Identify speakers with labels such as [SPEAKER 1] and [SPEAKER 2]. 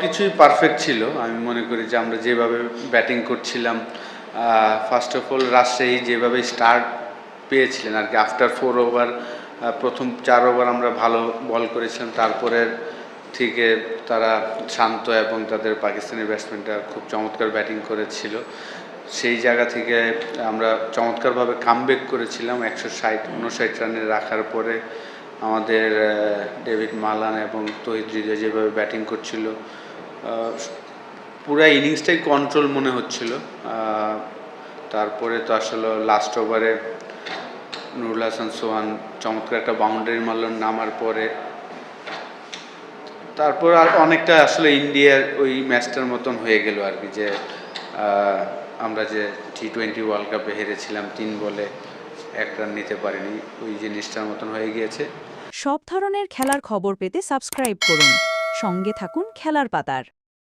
[SPEAKER 1] কিছুই পারফেক্ট ছিল। আমি মনে করি যে আমরা যেভাবে ব্যাটিং করছিলাম, ফার্স্ট অফ অল রাজশাহী যেভাবে স্টার্ট পেয়েছিলেন আরকি আফটার 4 ওভার, প্রথম 4 ওভার আমরা ভালো বল করেছিলাম। তারপরে থেকে তারা শান্ত এবং তাদের পাকিস্তানি ব্যাটসম্যানরা খুব চমৎকার ব্যাটিং করেছিল। সেই জায়গা থেকে আমরা চমৎকারভাবে কামব্যাক করেছিলাম ১৬০-৫৯ রানে রাখার পরে। আমাদের ডেভিড মালান এবং তৌহিদ হৃদয় যেভাবে ব্যাটিং করছিল, পুরা ইনিংসটাই কন্ট্রোল মনে হচ্ছিল। তারপরে তো আসলে লাস্ট ওভারে নুরুল হাসান সোহান চমৎকার একটা বাউন্ডারি মারলেন নামার পরে। তারপর আর অনেকটা আসলে ইন্ডিয়ার ওই ম্যাচটার মতন হয়ে গেল আর কি, যে আমরা যে T20 ওয়ার্ল্ড কাপে হেরেছিলাম ৩ বলে ১ রান নিতে পারিনি, ওই জিনিসটার মতন হয়ে গিয়েছে।
[SPEAKER 2] সব ধরনের খেলার খবর পেতে সাবস্ক্রাইব করুন। সঙ্গে থাকুন খেলার পাতার।